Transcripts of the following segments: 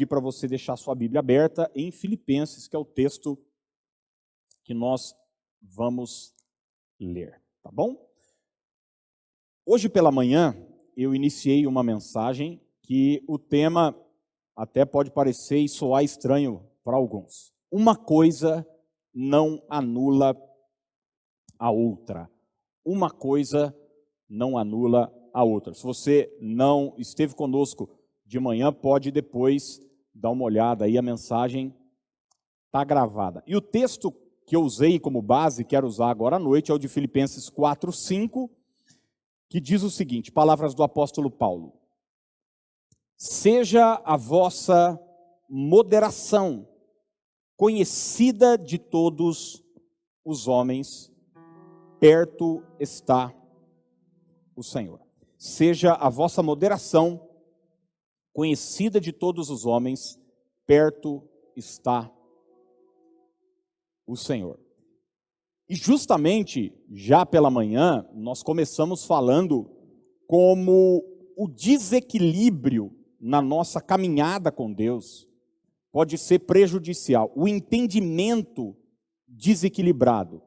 pedir para você deixar sua Bíblia aberta em Filipenses, que é o texto que nós vamos ler, tá bom? Hoje pela manhã eu iniciei uma mensagem que o tema até pode parecer e soar estranho para alguns. Uma coisa não anula a outra. Uma coisa não anula a outra. Se você não esteve conosco de manhã, pode depois dar uma olhada aí, a mensagem está gravada. E o texto que eu usei como base, quero usar agora à noite, é o de Filipenses 4:5, que diz o seguinte, palavras do apóstolo Paulo: seja a vossa moderação conhecida de todos os homens, perto está o Senhor. Seja a vossa moderação conhecida de todos os homens, perto está o Senhor. E justamente, já pela manhã, nós começamos falando como o desequilíbrio na nossa caminhada com Deus pode ser prejudicial. O entendimento desequilibrado,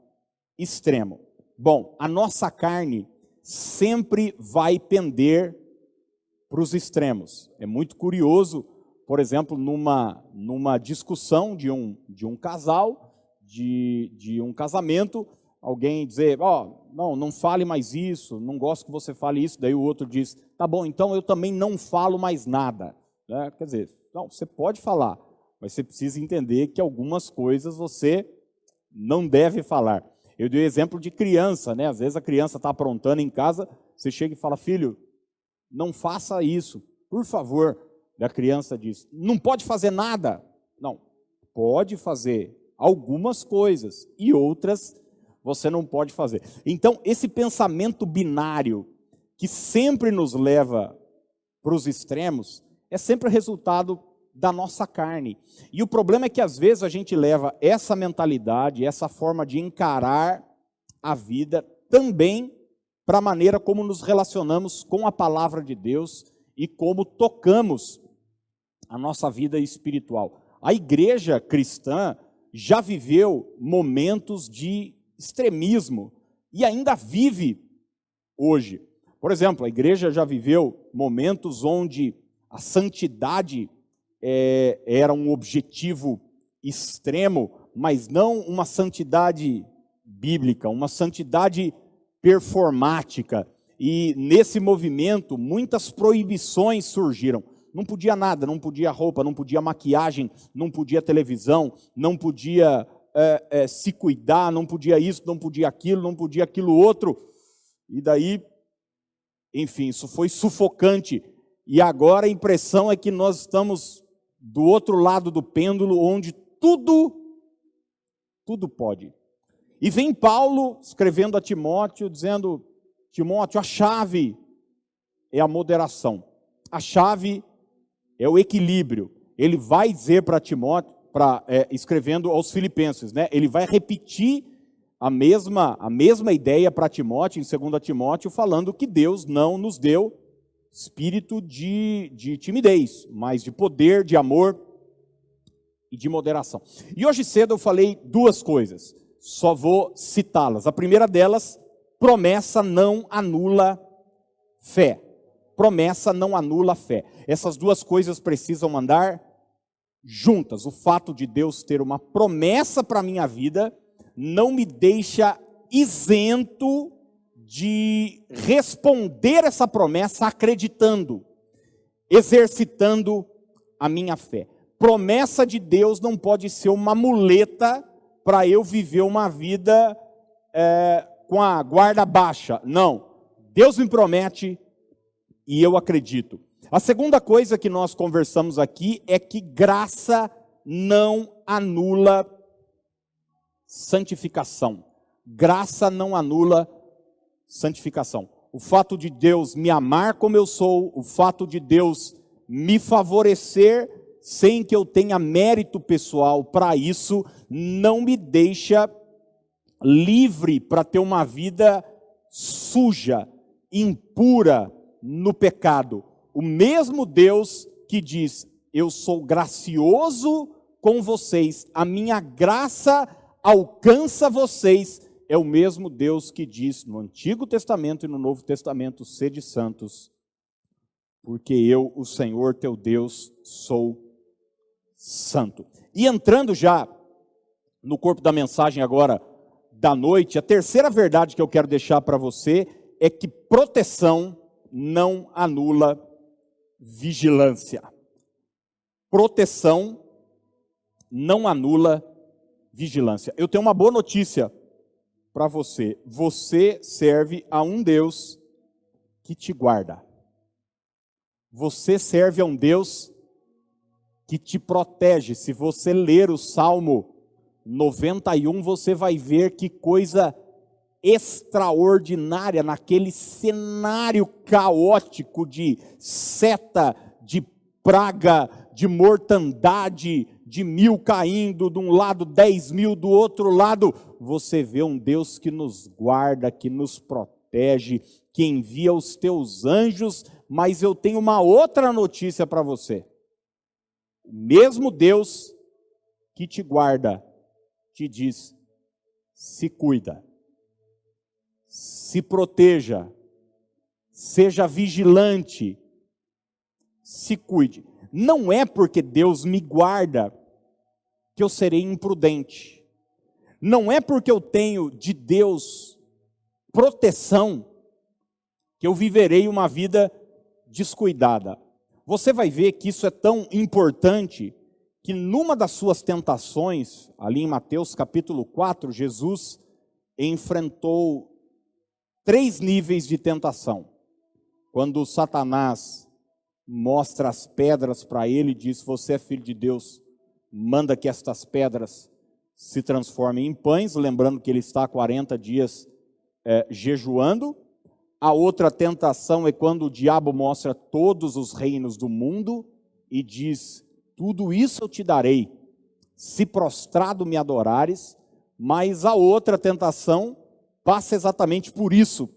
extremo. Bom, a nossa carne sempre vai pender para os extremos. É muito curioso, por exemplo, numa discussão de um casal, de um casamento, alguém dizer, não fale mais isso, não gosto que você fale isso, daí o outro diz, tá bom, então eu também não falo mais nada. Né? Quer dizer, não, você pode falar, mas você precisa entender que algumas coisas você não deve falar. Eu dei o exemplo de criança, né? Às vezes a criança está aprontando em casa, você chega e fala, filho, não faça isso, por favor. E a criança diz, não pode fazer nada. Não, pode fazer algumas coisas e outras você não pode fazer. Então, esse pensamento binário que sempre nos leva para os extremos é sempre resultado da nossa carne. E o problema é que às vezes a gente leva essa mentalidade, essa forma de encarar a vida também para a maneira como nos relacionamos com a palavra de Deus e como tocamos a nossa vida espiritual. A igreja cristã já viveu momentos de extremismo e ainda vive hoje. Por exemplo, a igreja já viveu momentos onde a santidade era um objetivo extremo, mas não uma santidade bíblica, uma santidade performática. E nesse movimento, muitas proibições surgiram. Não podia nada, não podia roupa, não podia maquiagem, não podia televisão, não podia se cuidar, não podia isso, não podia aquilo outro. E daí, enfim, isso foi sufocante. E agora a impressão é que nós estamos do outro lado do pêndulo, onde tudo pode. E vem Paulo escrevendo a Timóteo, dizendo, Timóteo, a chave é a moderação. A chave é o equilíbrio. Ele vai dizer para Timóteo, escrevendo aos Filipenses, né? Ele vai repetir a mesma ideia para Timóteo, em 2 Timóteo, falando que Deus não nos deu espírito de timidez, mas de poder, de amor e de moderação. E hoje cedo eu falei duas coisas, só vou citá-las. A primeira delas, promessa não anula fé. Promessa não anula fé. Essas duas coisas precisam andar juntas. O fato de Deus ter uma promessa para a minha vida não me deixa isento de responder essa promessa acreditando, exercitando a minha fé. Promessa de Deus não pode ser uma muleta para eu viver uma vida com a guarda baixa. Não. Deus me promete e eu acredito. A segunda coisa que nós conversamos aqui é que graça não anula santificação. Graça não anula santificação. O fato de Deus me amar como eu sou, o fato de Deus me favorecer sem que eu tenha mérito pessoal para isso, não me deixa livre para ter uma vida suja, impura no pecado. O mesmo Deus que diz, eu sou gracioso com vocês, a minha graça alcança vocês. É o mesmo Deus que diz no Antigo Testamento e no Novo Testamento: sede santos, porque eu, o Senhor teu Deus, sou santo. E entrando já no corpo da mensagem agora da noite, a terceira verdade que eu quero deixar para você é que proteção não anula vigilância. Proteção não anula vigilância. Eu tenho uma boa notícia para você. Você serve a um Deus que te guarda. Você serve a um Deus que te protege. Se você ler o Salmo 91, você vai ver que coisa extraordinária naquele cenário caótico de seta, de praga, de mortandade, de 1000 caindo de um lado, 10.000 do outro lado. Você vê um Deus que nos guarda, que nos protege, que envia os teus anjos. Mas eu tenho uma outra notícia para você. O mesmo Deus que te guarda, te diz: se cuida, se proteja, seja vigilante, se cuide. Não é porque Deus me guarda que eu serei imprudente. Não é porque eu tenho de Deus proteção que eu viverei uma vida descuidada. Você vai ver que isso é tão importante que numa das suas tentações, ali em Mateus capítulo 4, Jesus enfrentou 3 níveis de tentação. Quando Satanás mostra as pedras para ele e diz: você é filho de Deus, manda que estas pedras se transformem em pães, lembrando que ele está há 40 dias jejuando. A outra tentação é quando o diabo mostra todos os reinos do mundo e diz: tudo isso eu te darei, se prostrado me adorares. Mas a outra tentação passa exatamente por isso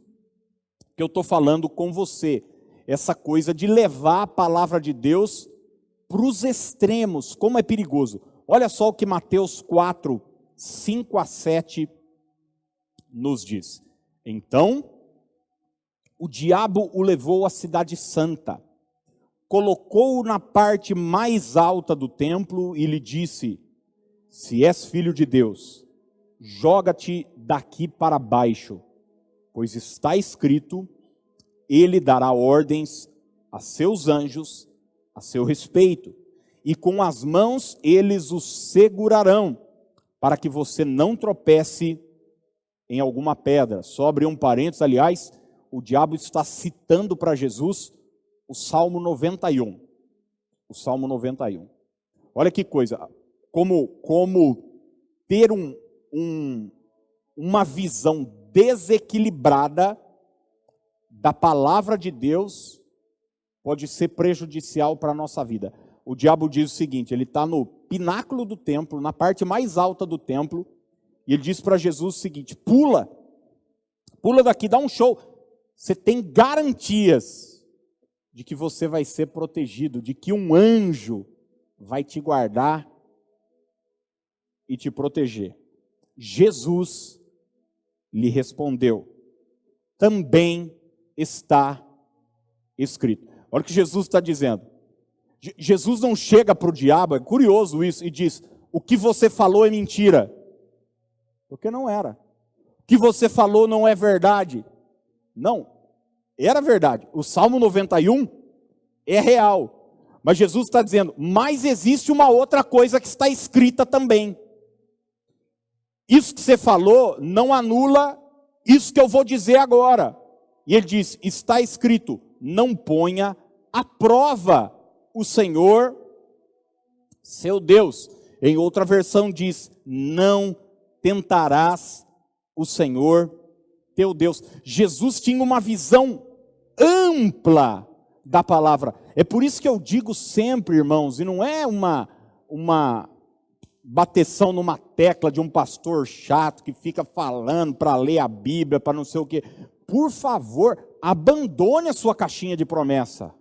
que eu estou falando com você. Essa coisa de levar a palavra de Deus para os extremos, como é perigoso. Olha só o que Mateus 4, 5 a 7 nos diz. Então, o diabo o levou à cidade santa, colocou-o na parte mais alta do templo e lhe disse: se és filho de Deus, joga-te daqui para baixo, pois está escrito: ele dará ordens a seus anjos a seu respeito, e com as mãos eles o segurarão, para que você não tropece em alguma pedra. Só abrir um parênteses, aliás, o diabo está citando para Jesus o Salmo 91. O Salmo 91. Olha que coisa, como ter uma visão desequilibrada da palavra de Deus pode ser prejudicial para a nossa vida. O diabo diz o seguinte: ele está no pináculo do templo, na parte mais alta do templo, e ele diz para Jesus o seguinte: pula daqui, dá um show. Você tem garantias de que você vai ser protegido, de que um anjo vai te guardar e te proteger. Jesus lhe respondeu: também está escrito. Olha o que Jesus está dizendo. Jesus não chega para o diabo, é curioso isso, e diz: o que você falou é mentira. Porque não era. O que você falou não é verdade. Não, era verdade. O Salmo 91 é real. Mas Jesus está dizendo: mas existe uma outra coisa que está escrita também. Isso que você falou não anula isso que eu vou dizer agora. E ele diz: está escrito, não ponha à prova o Senhor, seu Deus. Em outra versão diz: não tentarás o Senhor, teu Deus. Jesus tinha uma visão ampla da palavra. É por isso que eu digo sempre, irmãos, e não é uma bateção numa tecla de um pastor chato que fica falando para ler a Bíblia, para não sei o quê. Por favor, abandone a sua caixinha de promessa.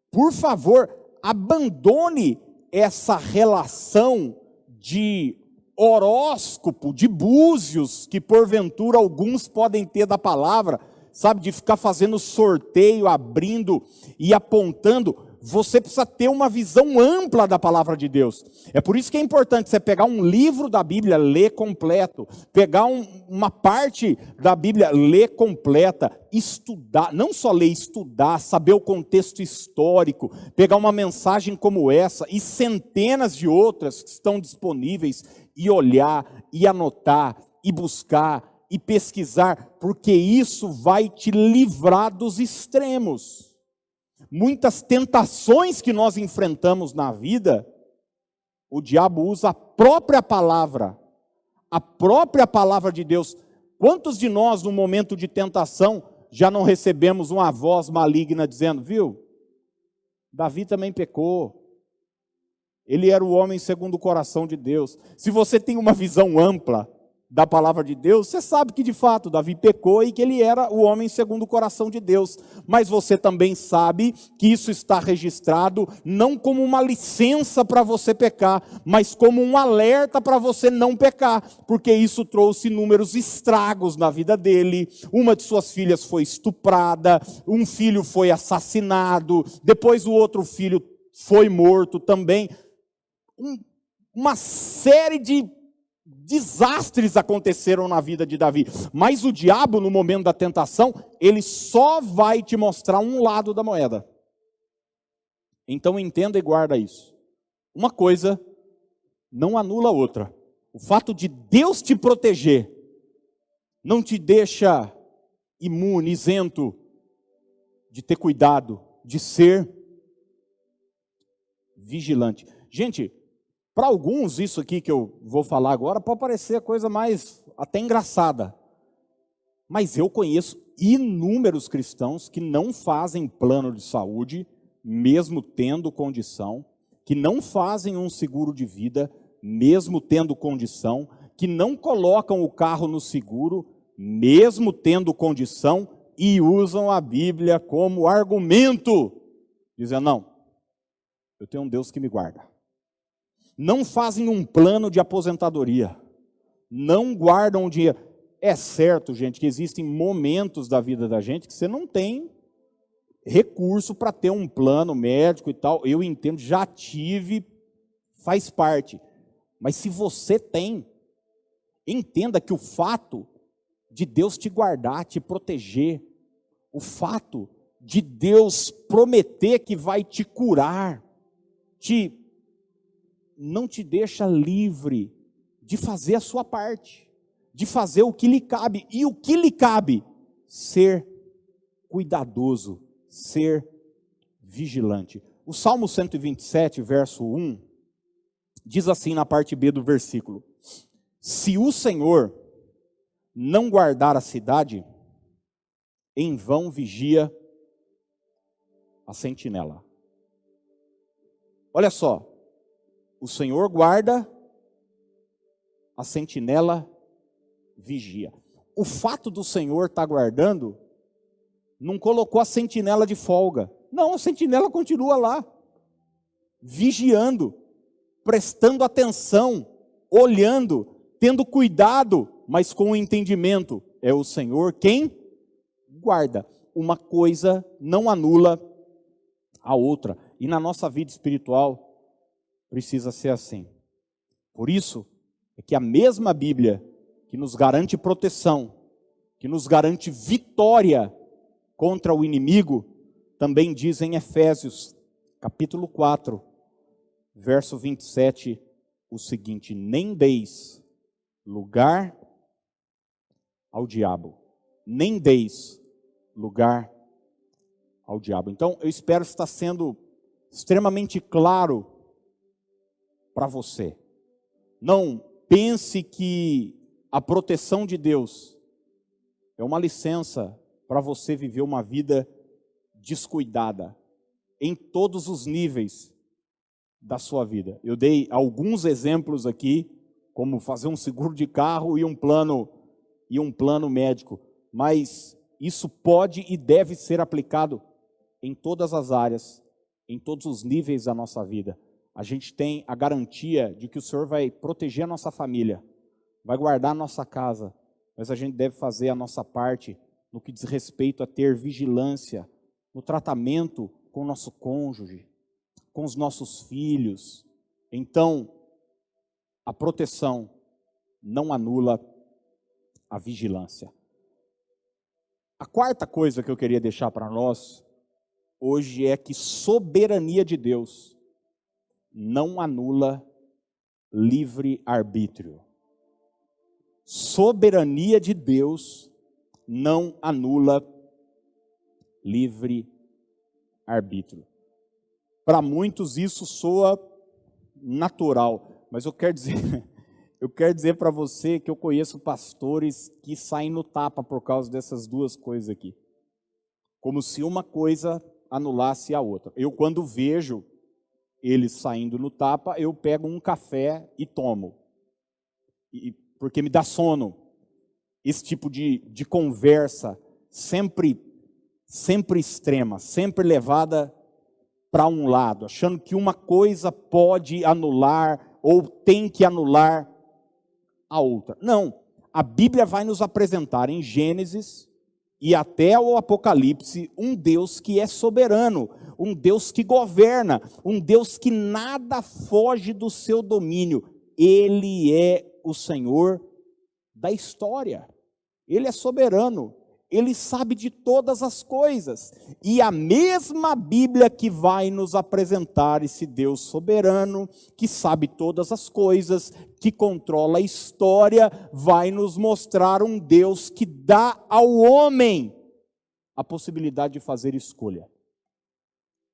Por favor, abandone essa relação de horóscopo, de búzios, que porventura alguns podem ter da palavra, sabe, de ficar fazendo sorteio, abrindo e apontando. Você precisa ter uma visão ampla da palavra de Deus. É por isso que é importante você pegar um livro da Bíblia, ler completo, pegar uma parte da Bíblia, ler completa, estudar, não só ler, estudar, saber o contexto histórico, pegar uma mensagem como essa e centenas de outras que estão disponíveis e olhar, e anotar, e buscar, e pesquisar, porque isso vai te livrar dos extremos. Muitas tentações que nós enfrentamos na vida, o diabo usa a própria palavra de Deus. Quantos de nós, no momento de tentação, já não recebemos uma voz maligna dizendo, viu, Davi também pecou, ele era o homem segundo o coração de Deus. Se você tem uma visão ampla da palavra de Deus, você sabe que de fato Davi pecou e que ele era o homem segundo o coração de Deus. Mas você também sabe que isso está registrado não como uma licença para você pecar, mas como um alerta para você não pecar, porque isso trouxe inúmeros estragos na vida dele. Uma de suas filhas foi estuprada, um filho foi assassinado, depois o outro filho foi morto também. Uma série de desastres aconteceram na vida de Davi, mas o diabo, no momento da tentação, ele só vai te mostrar um lado da moeda. Então entenda e guarda isso. Uma coisa não anula a outra. O fato de Deus te proteger não te deixa imune, isento de ter cuidado, de ser vigilante. Gente, para alguns, isso aqui que eu vou falar agora pode parecer a coisa mais até engraçada. Mas eu conheço inúmeros cristãos que não fazem plano de saúde, mesmo tendo condição, que não fazem um seguro de vida, mesmo tendo condição, que não colocam o carro no seguro, mesmo tendo condição, e usam a Bíblia como argumento, dizendo, não, eu tenho um Deus que me guarda. Não fazem um plano de aposentadoria, não guardam dinheiro. É certo, gente, que existem momentos da vida da gente que você não tem recurso para ter um plano médico e tal. Eu entendo, já tive, faz parte. Mas se você tem, entenda que o fato de Deus te guardar, te proteger, o fato de Deus prometer que vai te curar, não te deixa livre de fazer a sua parte, de fazer o que lhe cabe. E o que lhe cabe? Ser cuidadoso, ser vigilante. O Salmo 127, verso 1, diz assim na parte B do versículo: se o Senhor não guardar a cidade, em vão vigia a sentinela. Olha só. O Senhor guarda, a sentinela vigia. O fato do Senhor estar guardando, não colocou a sentinela de folga. Não, a sentinela continua lá, vigiando, prestando atenção, olhando, tendo cuidado, mas com o entendimento. É o Senhor quem guarda. Uma coisa não anula a outra. E na nossa vida espiritual, precisa ser assim. Por isso, é que a mesma Bíblia que nos garante proteção, que nos garante vitória contra o inimigo, também diz em Efésios, capítulo 4, verso 27, o seguinte: nem deis lugar ao diabo, nem deis lugar ao diabo. Então, eu espero estar sendo extremamente claro para você. Não pense que a proteção de Deus é uma licença para você viver uma vida descuidada em todos os níveis da sua vida. Eu dei alguns exemplos aqui, como fazer um seguro de carro e um plano médico, mas isso pode e deve ser aplicado em todas as áreas, em todos os níveis da nossa vida. A gente tem a garantia de que o Senhor vai proteger a nossa família, vai guardar a nossa casa, mas a gente deve fazer a nossa parte no que diz respeito a ter vigilância no tratamento com o nosso cônjuge, com os nossos filhos. Então, a proteção não anula a vigilância. A quarta coisa que eu queria deixar para nós hoje é que soberania de Deus não anula livre-arbítrio. Soberania de Deus não anula livre-arbítrio. Para muitos isso soa natural, mas eu quero dizer para você que eu conheço pastores que saem no tapa por causa dessas duas coisas aqui. Como se uma coisa anulasse a outra. Eu, quando vejo eles saindo no tapa, eu pego um café e tomo. Porque me dá sono. Esse tipo de conversa sempre extrema, sempre levada para um lado, achando que uma coisa pode anular ou tem que anular a outra. Não, a Bíblia vai nos apresentar em Gênesis e até o Apocalipse um Deus que é soberano, um Deus que governa, um Deus que nada foge do seu domínio. Ele é o Senhor da história. Ele é soberano. Ele sabe de todas as coisas. E a mesma Bíblia que vai nos apresentar esse Deus soberano, que sabe todas as coisas, que controla a história, vai nos mostrar um Deus que dá ao homem a possibilidade de fazer escolha,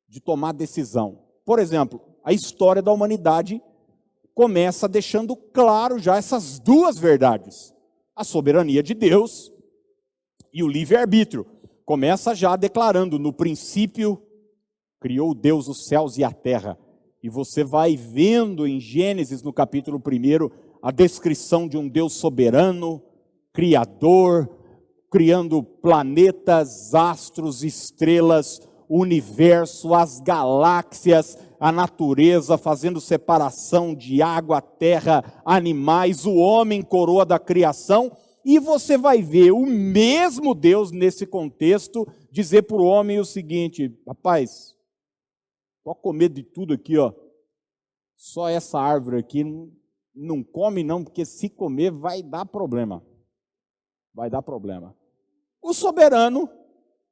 de tomar decisão. Por exemplo, a história da humanidade começa deixando claro já essas duas verdades. A soberania de Deus e o livre-arbítrio. Começa já declarando, no princípio, criou Deus os céus e a terra. E você vai vendo em Gênesis, no capítulo 1, a descrição de um Deus soberano, criador, criando planetas, astros, estrelas, o universo, as galáxias, a natureza, fazendo separação de água, terra, animais, o homem, coroa da criação. E você vai ver o mesmo Deus, nesse contexto, dizer para o homem o seguinte: rapaz, pode comer de tudo aqui, ó. Só essa árvore aqui não come não, porque se comer vai dar problema. Vai dar problema. O soberano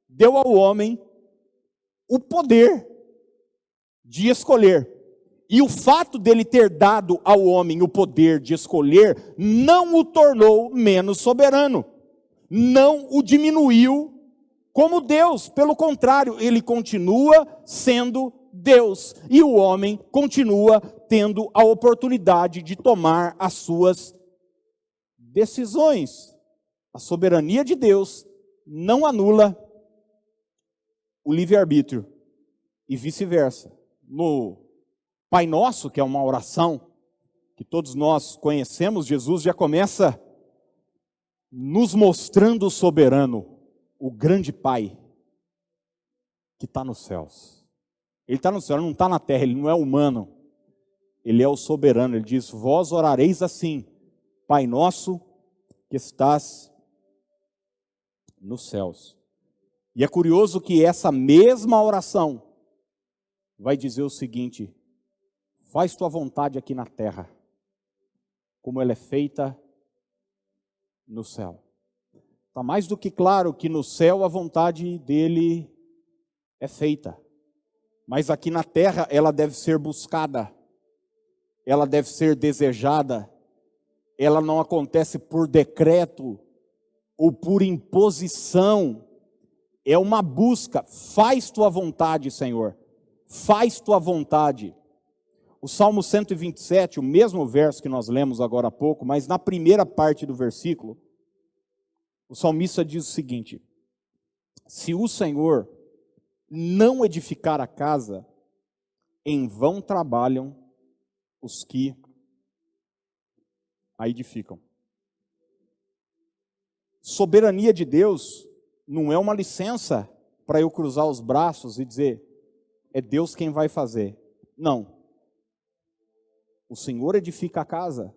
deu ao homem o poder de escolher. E o fato dele ter dado ao homem o poder de escolher não o tornou menos soberano, não o diminuiu como Deus. Pelo contrário, ele continua sendo Deus e o homem continua tendo a oportunidade de tomar as suas decisões. A soberania de Deus não anula o livre-arbítrio e vice-versa. No Pai Nosso, que é uma oração que todos nós conhecemos, Jesus já começa nos mostrando o soberano, o grande Pai, que está nos céus. Ele está no céu, ele não está na terra, ele não é humano. Ele é o soberano. Ele diz: vós orareis assim: Pai Nosso que estás nos céus. E é curioso que essa mesma oração vai dizer o seguinte: faz tua vontade aqui na terra, como ela é feita no céu. Está mais do que claro que no céu a vontade dele é feita. Mas aqui na terra ela deve ser buscada, ela deve ser desejada, ela não acontece por decreto ou por imposição, é uma busca. Faz tua vontade, Senhor, faz tua vontade. O Salmo 127, o mesmo verso que nós lemos agora há pouco, mas na primeira parte do versículo, o salmista diz o seguinte: se o Senhor não edificar a casa, em vão trabalham os que a edificam. Soberania de Deus não é uma licença para eu cruzar os braços e dizer: é Deus quem vai fazer. Não. O Senhor edifica a casa,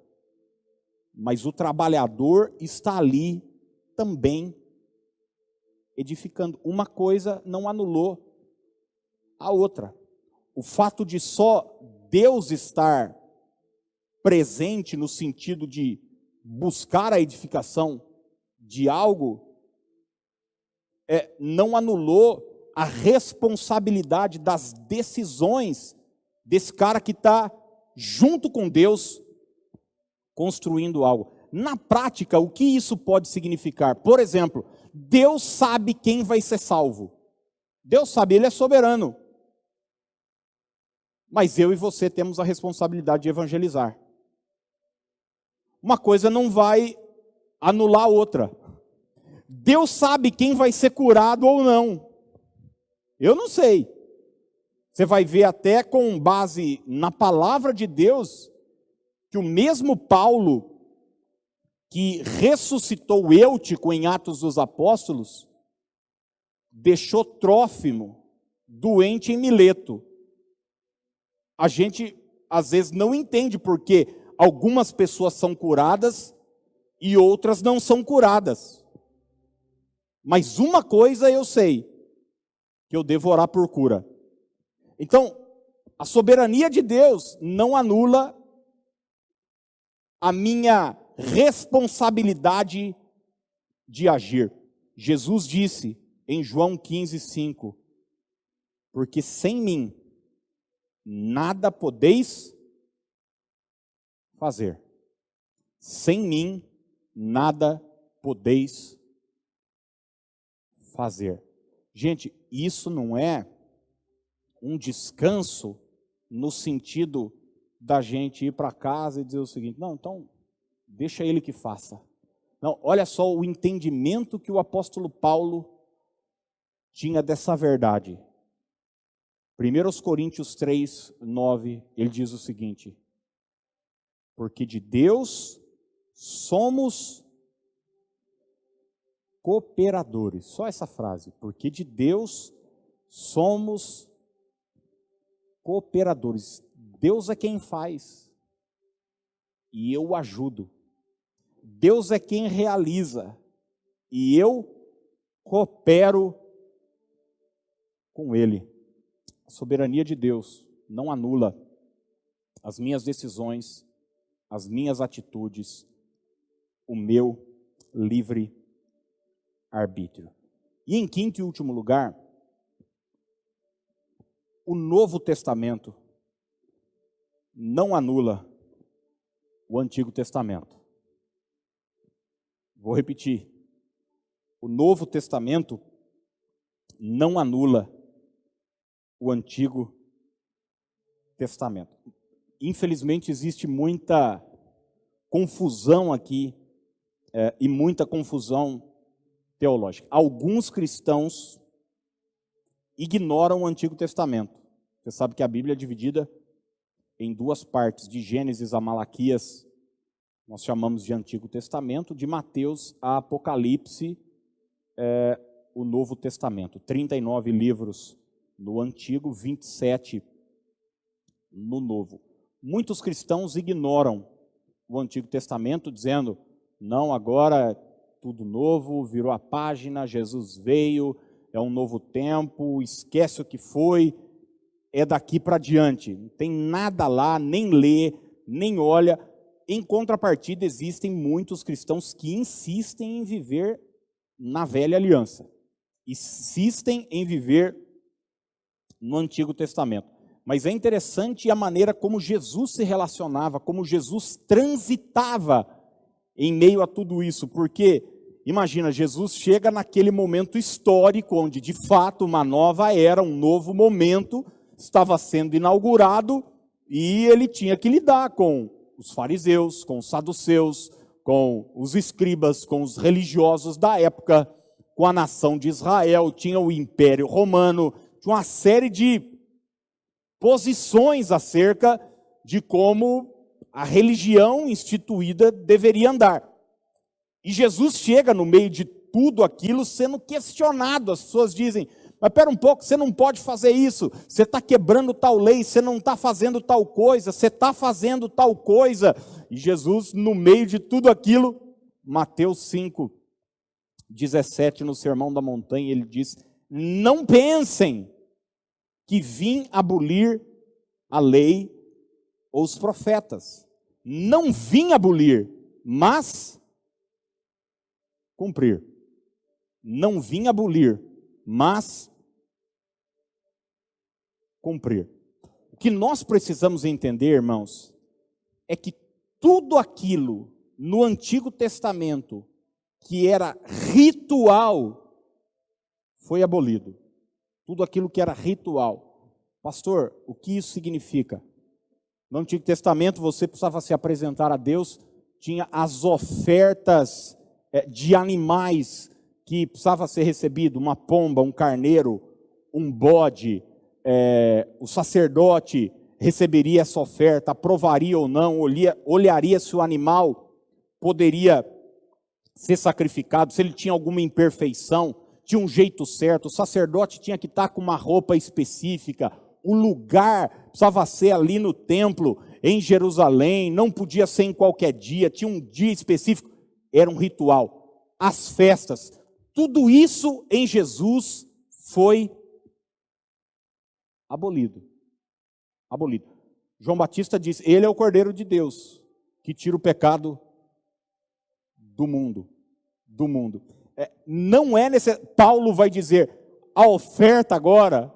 mas o trabalhador está ali também edificando. Uma coisa não anulou a outra. O fato de só Deus estar presente no sentido de buscar a edificação de algo, não anulou a responsabilidade das decisões desse cara que está junto com Deus construindo algo. Na prática, o que isso pode significar? Por exemplo, Deus sabe quem vai ser salvo. Deus sabe, Ele é soberano. Mas eu e você temos a responsabilidade de evangelizar. Uma coisa não vai anular a outra. Deus sabe quem vai ser curado ou não. Eu não sei. Você vai ver até com base na palavra de Deus, que o mesmo Paulo, que ressuscitou Eutico em Atos dos Apóstolos, deixou Trófimo doente em Mileto. A gente, às vezes, não entende porque algumas pessoas são curadas e outras não são curadas. Mas uma coisa eu sei, que eu devo orar por cura. Então, a soberania de Deus não anula a minha responsabilidade de agir. Jesus disse em João 15:5, porque sem mim nada podeis fazer. Sem mim nada podeis fazer. Gente, isso não é um descanso no sentido da gente ir para casa e dizer o seguinte, não, então deixa ele que faça. Não, olha só o entendimento que o apóstolo Paulo tinha dessa verdade. 1 Coríntios 3:9, ele diz o seguinte, porque de Deus somos cooperadores. Só essa frase, porque de Deus somos cooperadores. Deus é quem faz e eu ajudo. Deus é quem realiza e eu coopero com Ele. A soberania de Deus não anula as minhas decisões, as minhas atitudes, o meu livre arbítrio. E em quinto e último lugar, o Novo Testamento não anula o Antigo Testamento. Vou repetir. O Novo Testamento não anula o Antigo Testamento. Infelizmente existe muita confusão aqui e muita confusão teológica. Alguns cristãos ignoram o Antigo Testamento. Você sabe que a Bíblia é dividida em duas partes, de Gênesis a Malaquias, nós chamamos de Antigo Testamento, de Mateus a Apocalipse, o Novo Testamento. 39 livros no Antigo, 27 no Novo. Muitos cristãos ignoram o Antigo Testamento, dizendo, não, agora é tudo novo, virou a página, Jesus veio, é um novo tempo, esquece o que foi, é daqui para diante. Não tem nada lá, nem lê, nem olha. Em contrapartida, existem muitos cristãos que insistem em viver na velha aliança. Insistem em viver no Antigo Testamento. Mas é interessante a maneira como Jesus se relacionava, como Jesus transitava em meio a tudo isso. Porque, imagina, Jesus chega naquele momento histórico, onde de fato uma nova era, um novo momento estava sendo inaugurado, e ele tinha que lidar com os fariseus, com os saduceus, com os escribas, com os religiosos da época, com a nação de Israel, tinha o Império Romano, tinha uma série de posições acerca de como a religião instituída deveria andar. E Jesus chega no meio de tudo aquilo sendo questionado. As pessoas dizem, Mas espera um pouco, você não pode fazer isso, você está quebrando tal lei, você não está fazendo tal coisa, você está fazendo tal coisa. E Jesus, no meio de tudo aquilo, Mateus 5, 17, no Sermão da Montanha, ele diz: não pensem que vim abolir a lei ou os profetas. Não vim abolir, mas cumprir. Não vim abolir, mas cumprir. O que nós precisamos entender, irmãos, é que tudo aquilo no Antigo Testamento que era ritual foi abolido. Tudo aquilo que era ritual. Pastor, o que isso significa? No Antigo Testamento você precisava se apresentar a Deus, tinha as ofertas de animais que precisava ser recebido, uma pomba, um carneiro, um bode, o sacerdote receberia essa oferta, aprovaria ou não, olharia se o animal poderia ser sacrificado, se ele tinha alguma imperfeição, tinha um jeito certo, o sacerdote tinha que estar com uma roupa específica, o lugar precisava ser ali no templo, em Jerusalém, não podia ser em qualquer dia, tinha um dia específico, era um ritual. As festas, tudo isso em Jesus foi abolido. Abolido. João Batista diz: ele é o Cordeiro de Deus, que tira o pecado do mundo. Não é necessário, Paulo vai dizer, a oferta agora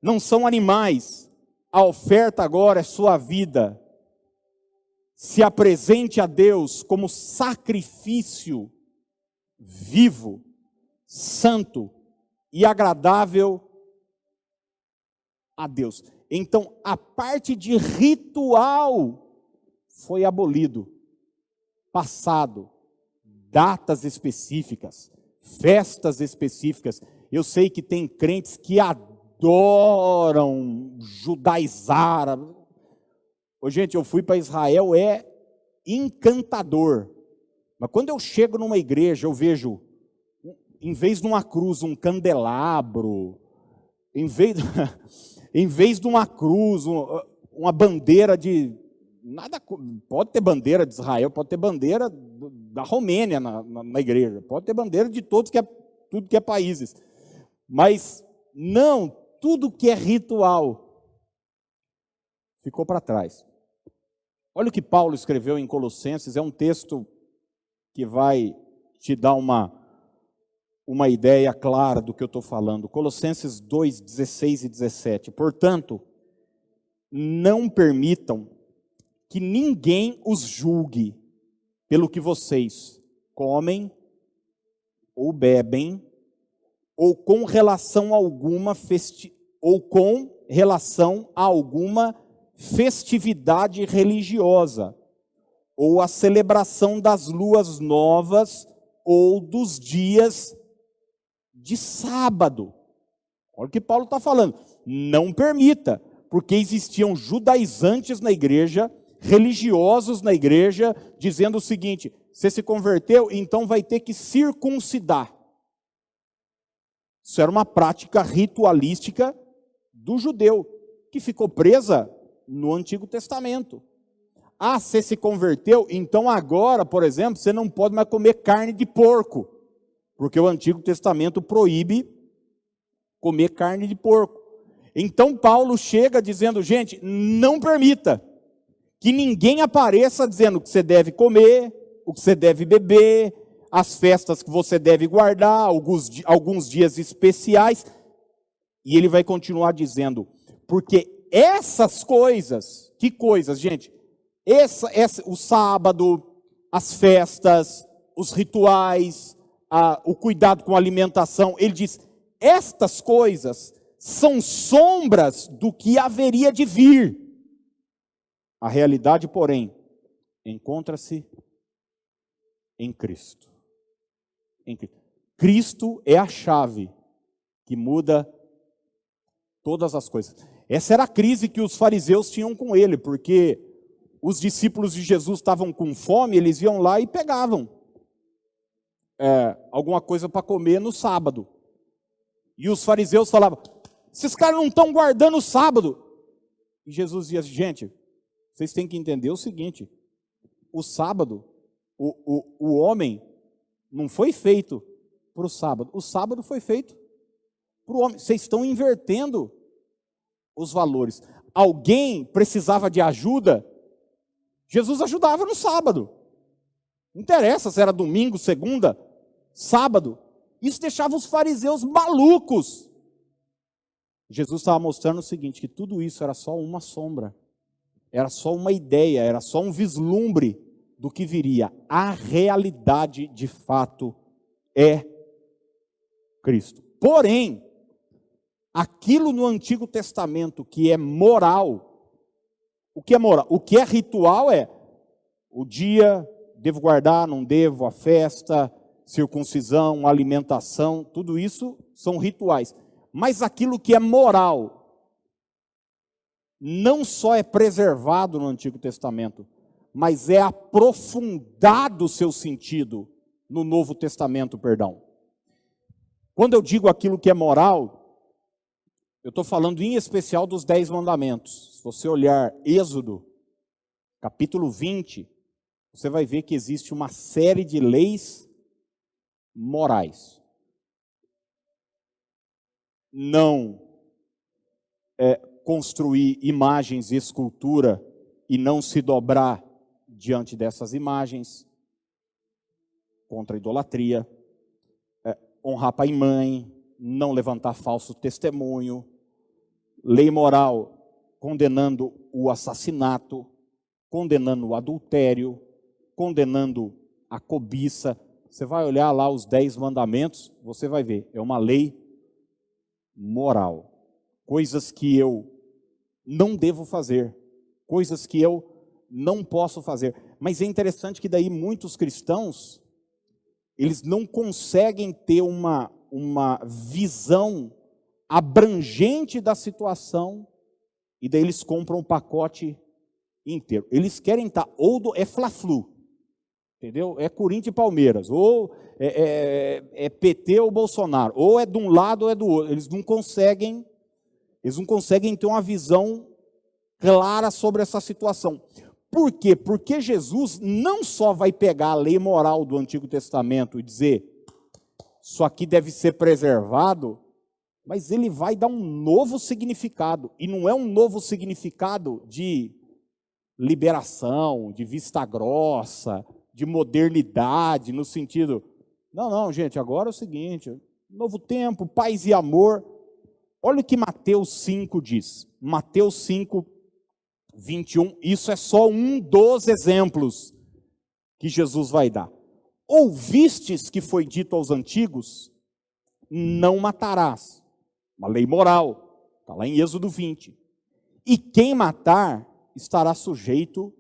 não são animais, a oferta agora é sua vida. Se apresente a Deus como sacrifício vivo, santo e agradável a Deus. Então, a parte de ritual foi abolido, passado, datas específicas, festas específicas. Eu sei que tem crentes que adoram judaizar. Gente, eu fui para Israel, é encantador. Mas quando eu chego numa igreja, eu vejo, em vez de uma cruz, um candelabro, em vez de uma cruz, uma bandeira de... Nada, pode ter bandeira de Israel, pode ter bandeira da Romênia na igreja, pode ter bandeira de tudo que é países. Mas não, tudo que é ritual ficou para trás. Olha o que Paulo escreveu em Colossenses, é um texto que vai te dar uma ideia clara do que eu estou falando. Colossenses 2, 16 e 17. Portanto, não permitam que ninguém os julgue pelo que vocês comem ou bebem, ou com relação a alguma festividade religiosa, ou a celebração das luas novas, ou dos dias de sábado. Olha o que Paulo está falando. Não permita, porque existiam judaizantes na igreja, religiosos na igreja, dizendo o seguinte: você se converteu, então vai ter que circuncidar. Isso era uma prática ritualística do judeu, que ficou presa no Antigo Testamento. Ah, você se converteu, então agora, por exemplo, você não pode mais comer carne de porco, porque o Antigo Testamento proíbe comer carne de porco. Então Paulo chega dizendo: gente, não permita que ninguém apareça dizendo o que você deve comer, o que você deve beber, as festas que você deve guardar, alguns dias especiais. E ele vai continuar dizendo, porque essas coisas, que coisas, gente? O sábado, as festas, os rituais, o cuidado com a alimentação, ele diz, estas coisas são sombras do que haveria de vir. A realidade, porém, encontra-se em Cristo. Cristo é a chave que muda todas as coisas. Essa era a crise que os fariseus tinham com ele, porque os discípulos de Jesus estavam com fome, eles iam lá e pegavam alguma coisa para comer no sábado. E os fariseus falavam, esses caras não estão guardando o sábado. E Jesus dizia, gente, vocês têm que entender o seguinte, o sábado, o homem não foi feito para o sábado foi feito para o homem. Vocês estão invertendo os valores. Alguém precisava de ajuda, Jesus ajudava no sábado. Não interessa se era domingo, segunda, sábado. Isso deixava os fariseus malucos. Jesus estava mostrando o seguinte, que tudo isso era só uma sombra, era só uma ideia, era só um vislumbre do que viria. A realidade, de fato, é Cristo. Porém, aquilo no Antigo Testamento que é moral, o que é moral? O que é ritual é o dia, devo guardar, não devo, a festa, circuncisão, alimentação, tudo isso são rituais. Mas aquilo que é moral, não só é preservado no Antigo Testamento, mas é aprofundado o seu sentido no Novo Testamento, perdão. Quando eu digo aquilo que é moral, eu estou falando em especial dos 10 mandamentos. Se você olhar Êxodo, capítulo 20, você vai ver que existe uma série de leis morais. Não construir imagens e escultura e não se dobrar diante dessas imagens, contra a idolatria, honrar pai e mãe, não levantar falso testemunho, lei moral condenando o assassinato, condenando o adultério, condenando a cobiça. Você vai olhar lá os 10 mandamentos, você vai ver, é uma lei moral, coisas que eu não devo fazer, coisas que eu não posso fazer. Mas é interessante que daí muitos cristãos, eles não conseguem ter uma visão abrangente da situação, e daí eles compram um pacote inteiro. Eles querem estar, é Fla-Flu, entendeu? É Corinthians e Palmeiras, ou é PT ou Bolsonaro, ou é de um lado ou é do outro. Eles não conseguem ter uma visão clara sobre essa situação. Por quê? Porque Jesus não só vai pegar a lei moral do Antigo Testamento e dizer, isso aqui deve ser preservado, mas ele vai dar um novo significado, e não é um novo significado de liberação, de vista grossa, de modernidade, no sentido, não, gente, agora é o seguinte, novo tempo, paz e amor. Olha o que Mateus 5 diz, Mateus 5, 21, isso é só um dos exemplos que Jesus vai dar. Ouvistes que foi dito aos antigos, não matarás, uma lei moral, está lá em Êxodo 20, e quem matar estará sujeito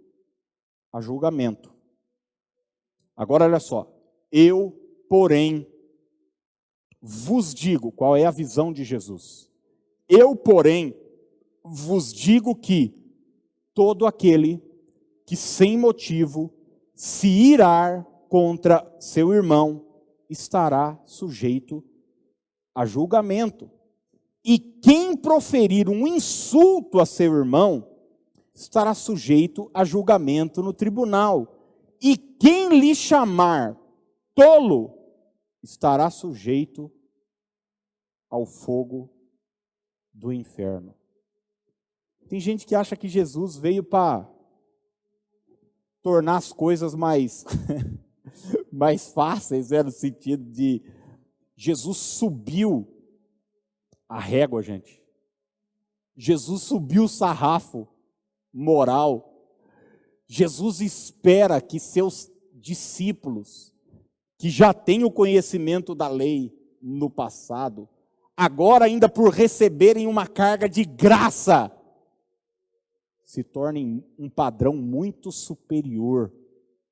a julgamento. Agora olha só, eu, porém, vos digo, qual é a visão de Jesus? Eu, porém, vos digo que todo aquele que sem motivo se irar contra seu irmão estará sujeito a julgamento. E quem proferir um insulto a seu irmão estará sujeito a julgamento no tribunal. E quem lhe chamar tolo estará sujeito ao fogo do inferno. Tem gente que acha que Jesus veio para tornar as coisas mais, mais fáceis, no sentido de Jesus subiu a régua, gente. Jesus subiu o sarrafo moral. Jesus espera que seus discípulos, que já têm o conhecimento da lei no passado, agora ainda por receberem uma carga de graça, se tornem um padrão muito superior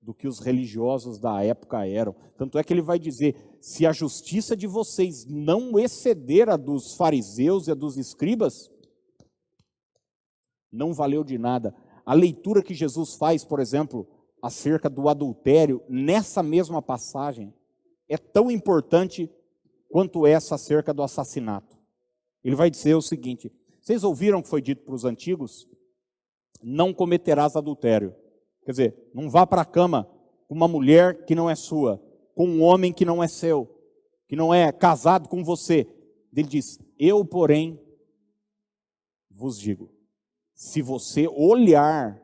do que os religiosos da época eram. Tanto é que ele vai dizer, se a justiça de vocês não exceder a dos fariseus e a dos escribas, não valeu de nada. A leitura que Jesus faz, por exemplo, acerca do adultério, nessa mesma passagem, é tão importante quanto essa acerca do assassinato. Ele vai dizer o seguinte: vocês ouviram que foi dito para os antigos? Não cometerás adultério. Quer dizer, não vá para a cama com uma mulher que não é sua, com um homem que não é seu, que não é casado com você. Ele diz: eu, porém, vos digo, se você olhar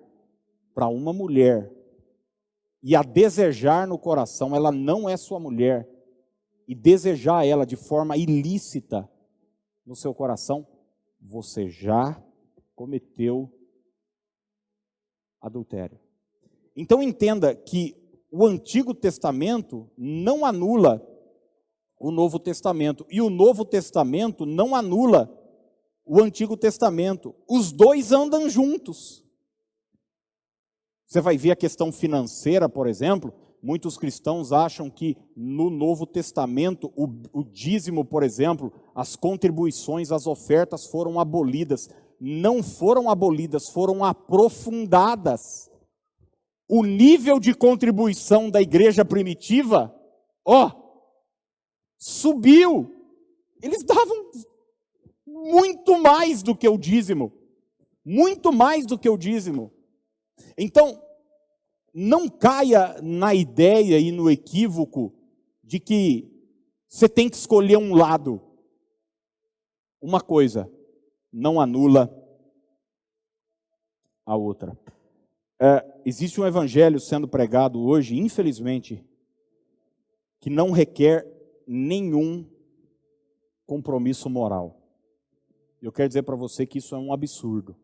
para uma mulher e a desejar no coração, ela não é sua mulher, e desejar ela de forma ilícita no seu coração, você já cometeu adultério. Então entenda que o Antigo Testamento não anula o Novo Testamento, e o Novo Testamento não anula o Antigo Testamento. Os dois andam juntos. Você vai ver a questão financeira, por exemplo. Muitos cristãos acham que no Novo Testamento o dízimo, por exemplo, as contribuições, as ofertas foram abolidas. Não foram abolidas, foram aprofundadas. O nível de contribuição da igreja primitiva, subiu. Eles davam muito mais do que o dízimo. Muito mais do que o dízimo. Então, não caia na ideia e no equívoco de que você tem que escolher um lado. Uma coisa não anula a outra. Existe um evangelho sendo pregado hoje, infelizmente, que não requer nenhum compromisso moral. Eu quero dizer para você que isso é um absurdo.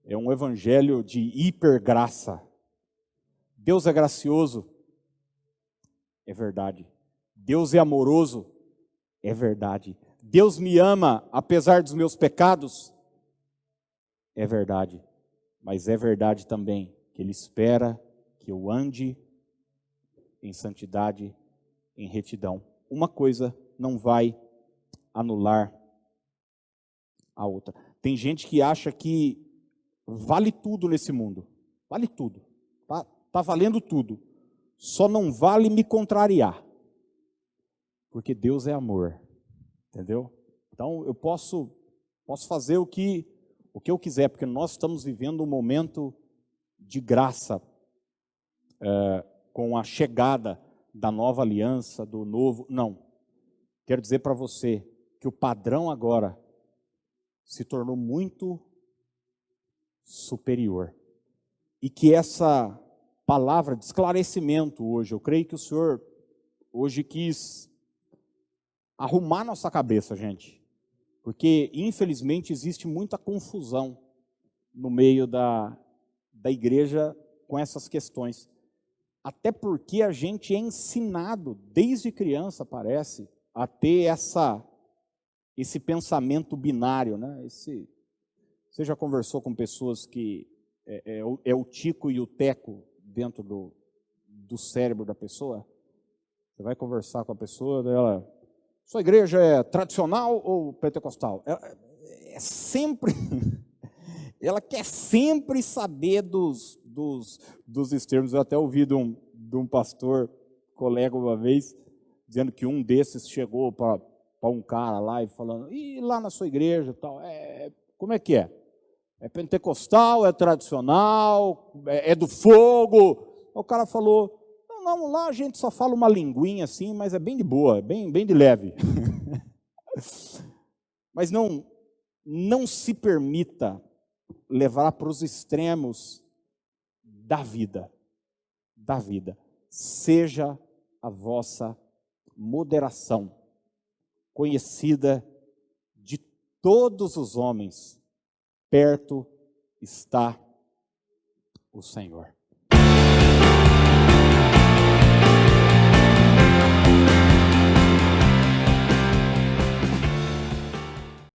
É um evangelho de hipergraça. Deus é gracioso, é verdade. Deus é amoroso, é verdade. Deus me ama apesar dos meus pecados, é verdade. Mas é verdade também que Ele espera que eu ande em santidade, em retidão. Uma coisa não vai anular a outra. Tem gente que acha que vale tudo nesse mundo. Vale tudo. Tá valendo tudo. Só não vale me contrariar. Porque Deus é amor. Entendeu? Então eu posso fazer o que eu quiser, porque nós estamos vivendo um momento de graça, com a chegada da nova aliança, do novo. Não. Quero dizer para você que o padrão agora se tornou muito superior. E que essa palavra de esclarecimento hoje, eu creio que o Senhor hoje quis arrumar nossa cabeça, gente. Porque, infelizmente, existe muita confusão no meio da igreja com essas questões. Até porque a gente é ensinado, desde criança, parece, a ter esse pensamento binário, né? Você já conversou com pessoas que é o tico e o teco dentro do cérebro da pessoa? Você vai conversar com a pessoa, ela... Sua igreja é tradicional ou pentecostal? É sempre... Ela quer sempre saber dos extremos. Eu até ouvi de um pastor, colega uma vez, dizendo que um desses chegou para um cara lá e falando, e lá na sua igreja, tal, como é que é? É pentecostal, é tradicional, é do fogo? O cara falou, não, lá a gente só fala uma linguinha assim, mas é bem de boa, bem de leve. Mas não se permita levar para os extremos da vida. Seja a vossa moderação conhecida de todos os homens, perto está o Senhor.